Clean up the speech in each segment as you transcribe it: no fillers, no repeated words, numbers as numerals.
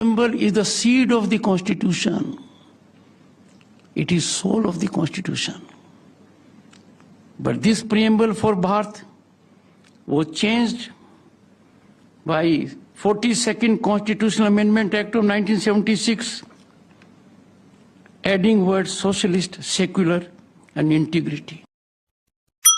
Preamble is the seed of the Constitution. It is soul of the Constitution. But this preamble for Bharat was changed by 42nd Constitutional Amendment Act of 1976, adding words socialist, secular and integrity.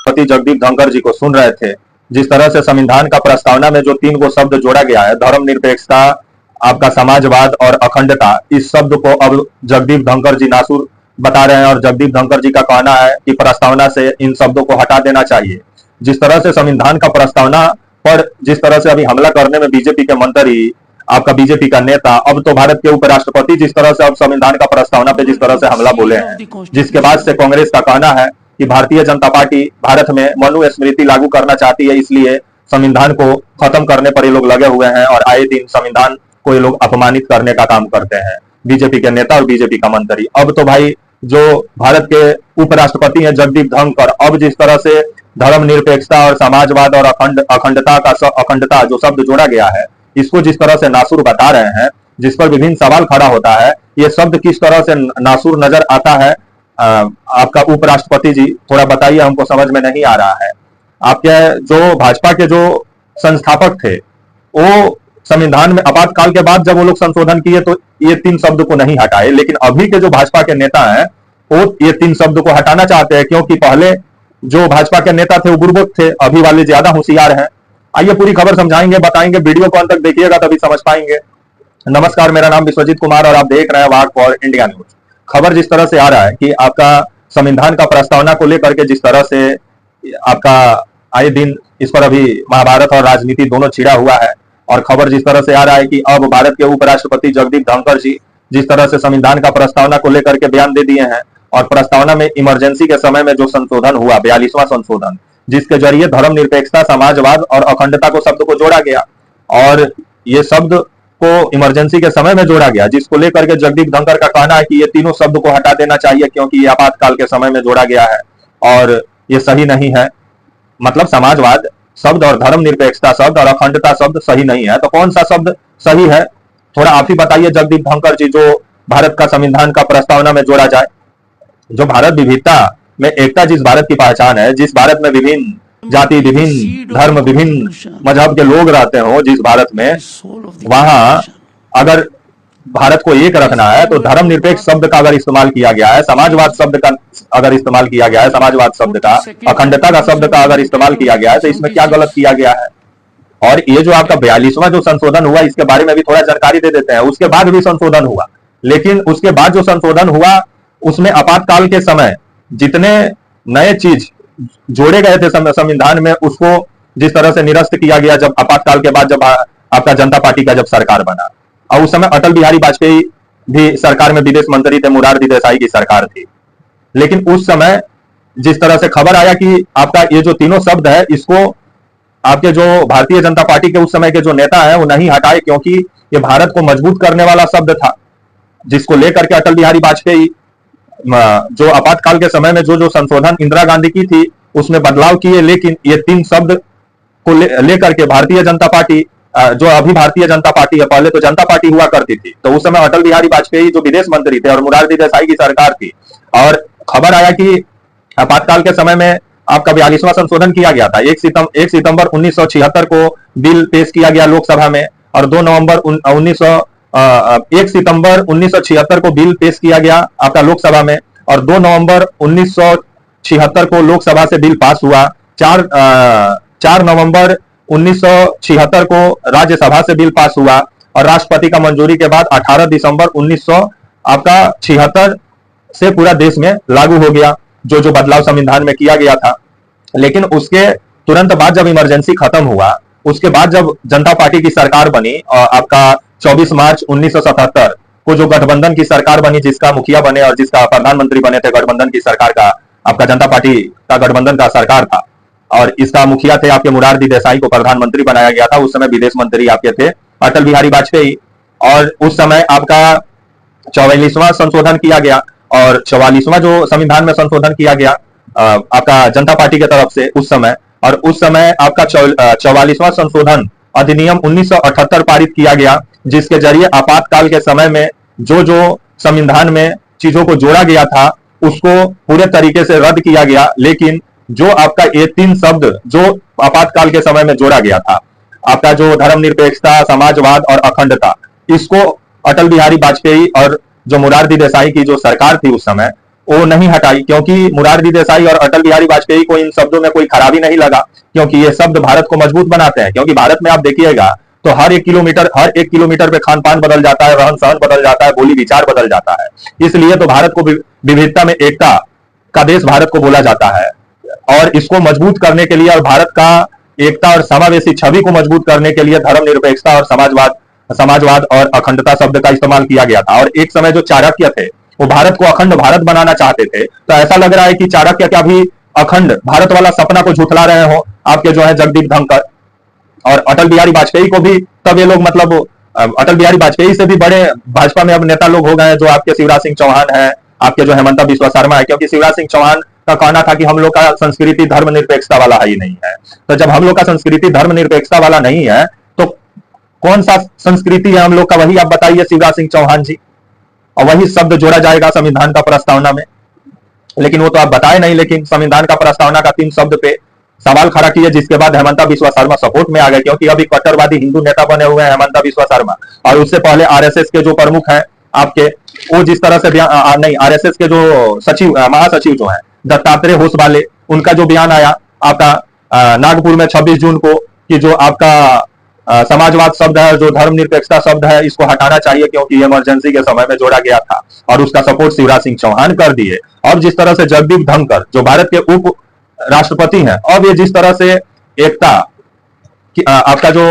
Jagdeep Dhankhar जी को सुन रहे थे, जिस तरह से संविधान का प्रस्तावना में जो 3 गो शब्द जोड़ा गया है, धर्मनिरपेक्षता, आपका समाजवाद और अखंडता, इस शब्द को अब जगदीप धनखड़ जी नासूर बता रहे हैं और जगदीप धनखड़ जी का कहना है कि प्रस्तावना से इन शब्दों को हटा देना चाहिए। जिस तरह से संविधान का प्रस्तावना पर जिस तरह से अभी हमला करने में बीजेपी के मंत्री, आपका बीजेपी का नेता, अब तो भारत के उपराष्ट्रपति जिस तरह से अब संविधान का प्रस्तावना पे जिस तरह से हमला बोले हैं, जिसके बाद से कांग्रेस का कहना है कि भारतीय जनता पार्टी भारत में मनुस्मृति लागू करना चाहती है, इसलिए संविधान को खत्म करने पर ये लोग लगे हुए हैं और आए दिन संविधान को ये लोग अपमानित करने का काम करते हैं, बीजेपी के नेता और बीजेपी का मंत्री। अब तो भाई जो भारत के उपराष्ट्रपति हैं जगदीप धनखड़, अब जिस तरह से धर्मनिरपेक्षता और समाजवाद और अखंडता जो शब्द जोड़ा गया है, इसको जिस तरह से नासूर बता रहे हैं, जिस पर विभिन्न सवाल खड़ा होता है, ये शब्द किस तरह से नासूर नजर आता है, आपका उपराष्ट्रपति जी थोड़ा बताइए, हमको समझ में नहीं आ रहा है। आपके जो भाजपा के जो संस्थापक थे, वो संविधान में आपातकाल के बाद जब वो लोग संशोधन किए तो ये 3 शब्द को नहीं हटाए, लेकिन अभी के जो भाजपा के नेता हैं वो ये 3 शब्द को हटाना चाहते हैं, क्योंकि पहले जो भाजपा के नेता थे वो बुर्बक थे, अभी वाले ज्यादा होशियार हैं। आइए पूरी खबर समझाएंगे, बताएंगे, वीडियो को अंत तक देखिएगा तभी समझ पाएंगे। नमस्कार, मेरा नाम विश्वजीत कुमार और आप देख रहे हैं वाक फॉर इंडिया न्यूज। खबर जिस तरह से आ रहा है कि आपका संविधान का प्रस्तावना को लेकर के जिस तरह से आपका आए दिन इस पर अभी महाभारत और राजनीति दोनों छिड़ा हुआ है, और खबर जिस तरह से आ रहा है कि अब भारत के उपराष्ट्रपति जगदीप धनखड़ जी जिस तरह से संविधान का प्रस्तावना को लेकर के बयान दे दिए हैं, और प्रस्तावना में इमरजेंसी के समय में जो संशोधन हुआ, 42वां संशोधन, जिसके जरिए धर्मनिरपेक्षता, समाजवाद और अखंडता को शब्द को जोड़ा गया, और ये शब्द को इमरजेंसी के समय में जोड़ा गया, जिसको लेकर के जगदीप धनखड़ का कहना है कि ये तीनों शब्द को हटा देना चाहिए, क्योंकि ये आपातकाल के समय में जोड़ा गया है और ये सही नहीं है। मतलब समाजवाद शब्द और धर्मनिरपेक्षता शब्द और अखंडता शब्द सही नहीं है, तो कौन सा शब्द सही है, थोड़ा आप ही बताइए जगदीप धनखड़ जी, जो भारत का संविधान का प्रस्तावना में जोड़ा जाए। जो भारत विविधता में एकता, जिस भारत की पहचान है, जिस भारत में विभिन्न जाति, विभिन्न धर्म, विभिन्न मजहब के लोग रहते हो, जिस भारत में, वहां अगर भारत को एक रखना है तो धर्मनिरपेक्ष शब्द का अगर इस्तेमाल किया गया है, समाजवाद शब्द का अगर इस्तेमाल किया गया है, समाजवाद शब्द का, अखंडता का शब्द का अगर इस्तेमाल किया गया है, तो इसमें क्या गलत किया गया है। और ये जो आपका 42वां जो संशोधन हुआ, इसके बारे में भी थोड़ा जानकारी दे देते हैं। उसके बाद भी संशोधन हुआ, लेकिन उसके बाद जो संशोधन हुआ उसमें आपातकाल के समय जितने नए चीज जोड़े गए थे संविधान में, उसको जिस तरह से निरस्त किया गया जब आपातकाल के बाद, जब आपका जनता पार्टी का जब सरकार बना, और उस समय अटल बिहारी वाजपेयी भी सरकार में विदेश मंत्री थे, मोरारजी देसाई की सरकार थी, लेकिन उस समय जिस तरह से खबर आया कि आपका ये जो तीनों शब्द है, इसको आपके जो भारतीय जनता पार्टी के उस समय के जो नेता है वो नहीं हटाए, क्योंकि ये भारत को मजबूत करने वाला शब्द था, जिसको लेकर के अटल बिहारी वाजपेयी जो आपातकाल के समय में जो संशोधन इंदिरा गांधी की थी उसमें बदलाव किए, लेकिन ये 3 शब्द को लेकर के भारतीय जनता पार्टी, जो अभी भारतीय जनता पार्टी है, पहले तो जनता पार्टी हुआ करती थी, तो उस समय अटल बिहारी वाजपेयी जो विदेश मंत्री थे और मोरारजी देसाई की सरकार थी, और खबर आया कि आपातकाल के समय में आपका 42वां संशोधन किया गया था। 1 सितंबर 1976 को बिल पेश किया गया लोकसभा में, और 1 सितंबर 1976 को बिल पेश किया गया आपका लोकसभा में, और 2 नवंबर 1976 को लोकसभा से बिल पास हुआ। 4 नवंबर 1976 को राज्यसभा से बिल पास हुआ, और राष्ट्रपति का मंजूरी के बाद 18 दिसंबर 1976 से पूरा देश में लागू हो गया जो बदलाव संविधान में किया गया था। लेकिन उसके तुरंत बाद जब इमरजेंसी खत्म हुआ, उसके बाद जब जनता पार्टी की सरकार बनी, और आपका 24 मार्च 1977 को जो गठबंधन की सरकार बनी, जिसका मुखिया बने और जिसका प्रधानमंत्री बने थे गठबंधन की सरकार का, आपका जनता पार्टी का गठबंधन का सरकार था, और इसका मुखिया थे आपके मोरारजी देसाई को प्रधानमंत्री बनाया गया था। उस समय विदेश मंत्री आपके थे अटल बिहारी वाजपेयी, और उस समय आपका 44वां संशोधन किया गया, और 44वां जो संविधान में संशोधन किया गया आपका जनता पार्टी की तरफ से उस समय, और उस समय आपका 44वां संशोधन अधिनियम 1978 पारित किया गया, जिसके जरिए आपातकाल के समय में जो जो संविधान में चीजों को जोड़ा गया था उसको पूरे तरीके से रद्द किया गया। लेकिन जो आपका ये 3 शब्द जो आपातकाल के समय में जोड़ा गया था, आपका जो धर्मनिरपेक्षता, समाजवाद और अखंडता, इसको अटल बिहारी वाजपेयी और जो मोरारजी देसाई की जो सरकार थी उस समय, वो नहीं हटाई, क्योंकि मोरारजी देसाई और अटल बिहारी वाजपेयी को इन शब्दों में कोई खराबी नहीं लगा, क्योंकि ये शब्द भारत को मजबूत बनाते हैं। क्योंकि भारत में आप देखिएगा तो हर एक किलोमीटर पे खान पान बदल जाता है, रहन सहन बदल जाता है, बोली विचार बदल जाता है। इसलिए तो भारत को विविधता में एकता का देश भारत को बोला जाता है। और इसको मजबूत करने के लिए और भारत का एकता और समावेशी छवि को मजबूत करने के लिए धर्मनिरपेक्षता और समाजवाद और अखंडता शब्द का इस्तेमाल किया गया था। और एक समय जो चाणक्य थे वो भारत को अखंड भारत बनाना चाहते थे, तो ऐसा लग रहा है कि चाणक्य क्या भी अखंड भारत वाला सपना को झुठला रहे हो आपके जो है जगदीप धनखड़। और अटल बिहारी वाजपेयी को भी तब ये लोग मतलब अटल बिहारी वाजपेयी से भी बड़े भाजपा में अब नेता लोग हो गए हैं, जो आपके शिवराज सिंह चौहान है, आपके जो हेमंत बिस्वा शर्मा है। क्योंकि शिवराज सिंह चौहान का कहना था कि हम लोग का संस्कृति धर्मनिरपेक्षता वाला ही नहीं है। तो जब हम लोग का संस्कृति धर्मनिरपेक्षता वाला नहीं है तो कौन सा संस्कृति है हम लोग का, वही आप बताइए शिवराज सिंह चौहान जी। और वही शब्द जोड़ा जाएगा संविधान का प्रस्तावना में, लेकिन वो तो आप बताए नहीं। लेकिन संविधान का प्रस्तावना का 3 शब्द पे सवाल खड़ा किए, जिसके बाद हेमंत बिस्वा शर्मा सपोर्ट में आ गए, क्योंकि अभी कट्टरवादी हिंदू नेता बने हुए हैं हेमंत बिस्वा शर्मा। और उससे पहले आरएसएस के जो प्रमुख हैं आपके, वो जिस तरह से नहीं, आरएसएस के जो सचिव महासचिव जो है दत्तात्रेय होसवाले, उनका जो बयान आया आपका नागपुर में 26 जून को, कि जो आपका समाजवाद शब्द है, जो धर्मनिरपेक्षता शब्द है, इसको हटाना चाहिए क्योंकि इमरजेंसी के समय में जोड़ा गया था। और उसका सपोर्ट शिवराज सिंह चौहान कर दिए। और जिस तरह से जगदीप धनखड़ जो भारत के उप राष्ट्रपति हैं, अब ये जिस तरह से एकता आपका जो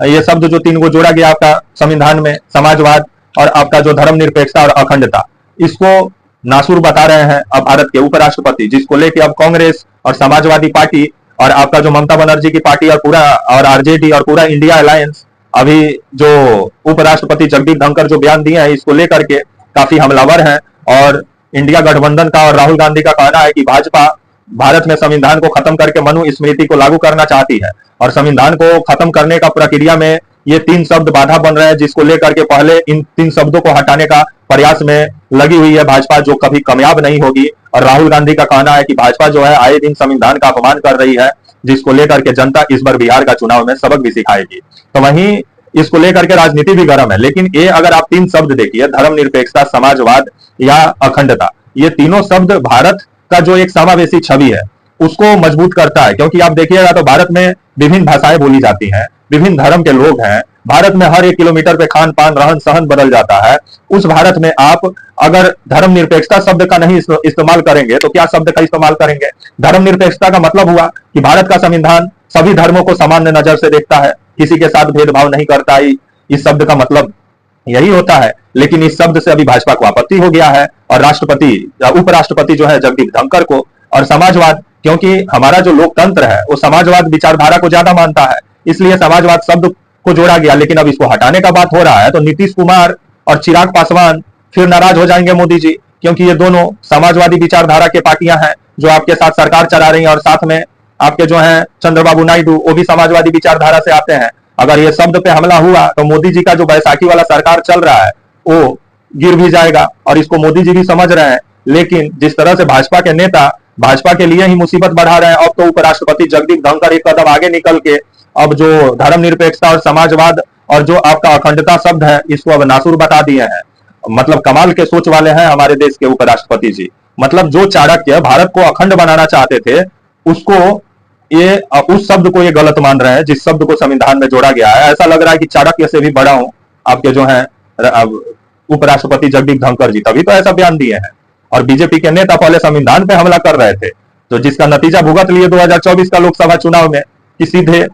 ये शब्द जो 3 को जोड़ा गया आपका संविधान में, समाजवाद और आपका जो धर्मनिरपेक्षता और अखंडता, इसको नासूर बता रहे हैं अब भारत के उपराष्ट्रपति, जिसको लेके अब कांग्रेस और समाजवादी पार्टी और आपका जो ममता बनर्जी की पार्टी और आरजेडी और पूरा इंडिया अलायंस, अभी जो उपराष्ट्रपति जगदीप धनखड़ जो बयान दिए हैं इसको लेकर के काफी हमलावर हैं। और इंडिया गठबंधन का और राहुल गांधी का कहना है कि भाजपा भारत में संविधान को खत्म करके मनुस्मृति को लागू करना चाहती है। और संविधान को खत्म करने का प्रक्रिया में ये 3 शब्द बाधा बन रहे हैं, जिसको लेकर के पहले इन 3 शब्दों को हटाने का प्रयास में लगी हुई है भाजपा, जो कभी कामयाब नहीं होगी। और राहुल गांधी का कहना है कि भाजपा जो है आए दिन संविधान का अपमान कर रही है, जिसको लेकर के जनता इस बार बिहार का चुनाव में सबक भी सिखाएगी। तो वहीं इसको लेकर के राजनीति भी गर्म है। लेकिन ये अगर आप 3 शब्द देखिए, धर्मनिरपेक्षता, समाजवाद या अखंडता, ये तीनों शब्द भारत का जो एक समावेशी छवि है उसको मजबूत करता है। क्योंकि आप देखिएगा तो भारत में विभिन्न भाषाएं बोली जाती हैं, विभिन्न धर्म के लोग हैं, भारत में हर एक किलोमीटर पे खान पान रहन सहन बदल जाता है। उस भारत में आप अगर धर्मनिरपेक्षता शब्द का नहीं इस्तेमाल करेंगे तो क्या शब्द का इस्तेमाल करेंगे? धर्मनिरपेक्षता का मतलब हुआ कि भारत का संविधान सभी धर्मों को सामान्य नजर से देखता है, किसी के साथ भेदभाव नहीं करता है। इस शब्द का मतलब यही होता है। लेकिन इस शब्द से अभी भाजपा को आपत्ति हो गया है और राष्ट्रपति या उपराष्ट्रपति जो है जगदीप धनखड़ को। और समाजवाद, क्योंकि हमारा जो लोकतंत्र है वो समाजवाद विचारधारा को ज्यादा मानता है, इसलिए समाजवाद शब्द को जोड़ा गया। लेकिन अब इसको हटाने का बात हो रहा है तो नीतीश कुमार और चिराग पासवान फिर नाराज हो जाएंगे मोदी जी, क्योंकि ये दोनों समाजवादी विचारधारा के पार्टियां हैं जो आपके साथ सरकार चला रही हैं। और साथ में आपके जो हैं चंद्रबाबू नायडू, वो भी समाजवादी विचारधारा से आते हैं। अगर ये शब्द पे हमला हुआ तो मोदी जी का जो बैसाखी वाला सरकार चल रहा है वो गिर भी जाएगा, और इसको मोदी जी भी समझ रहे हैं। लेकिन जिस तरह से भाजपा के नेता भाजपा के लिए ही मुसीबत बढ़ा रहे हैं, अब तो उपराष्ट्रपति जगदीप धनखड़ एक कदम आगे निकल के अब जो धर्मनिरपेक्षता और समाजवाद और जो आपका अखंडता शब्द है इसको अब नासूर बता दिए हैं। मतलब कमाल के सोच वाले हैं हमारे देश के उपराष्ट्रपति जी। मतलब जो चाणक्य भारत को अखंड बनाना चाहते थे उसको ये उस शब्द को ये गलत मान रहे हैं जिस शब्द को संविधान में जोड़ा गया है। ऐसा लग रहा है कि चाणक्य से भी बड़ा हूं आपके जो है उपराष्ट्रपति जगदीप धनखड़ जी, तभी तो ऐसा बयान दिए हैं। और बीजेपी के नेता पहले संविधान पे हमला कर रहे थे, तो जिसका नतीजा भुगत लिए 2024 का लोकसभा चुनाव में कि सीधे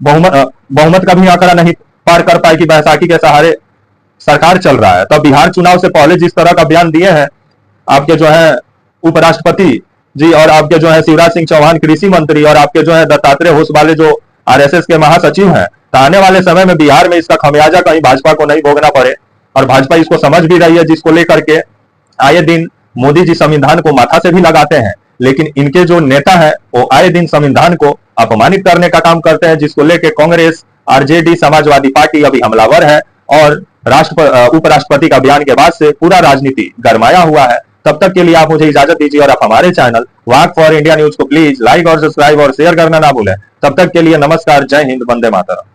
बहुमत का भी आंकड़ा नहीं पार कर पाए कि बैसाखी के सहारे सरकार चल रहा है। तो बिहार चुनाव से पहले जिस तरह का बयान दिए हैं आपके जो है उपराष्ट्रपति जी, और आपके जो है शिवराज सिंह चौहान कृषि मंत्री, और आपके जो है दत्तात्रेय होसवाले जो आरएसएस के महासचिव हैं, तो आने वाले समय में बिहार में इसका खमियाजा कहीं भाजपा को नहीं भोगना पड़े। और भाजपा इसको समझ भी रही है, जिसको लेकर के आए दिन मोदी जी संविधान को माथा से भी लगाते हैं। लेकिन इनके जो नेता हैं वो आए दिन संविधान को अपमानित करने का काम करते हैं, जिसको लेकर कांग्रेस आरजेडी समाजवादी पार्टी अभी हमलावर है और उपराष्ट्रपति का बयान के बाद से पूरा राजनीति गरमाया हुआ है। तब तक के लिए आप मुझे इजाजत दीजिए और आप हमारे channel walk for India news को प्लीज लाइक और सब्सक्राइब और शेयर करना ना भूलें। तब तक के लिए नमस्कार, जय हिंद, वंदे मातरम।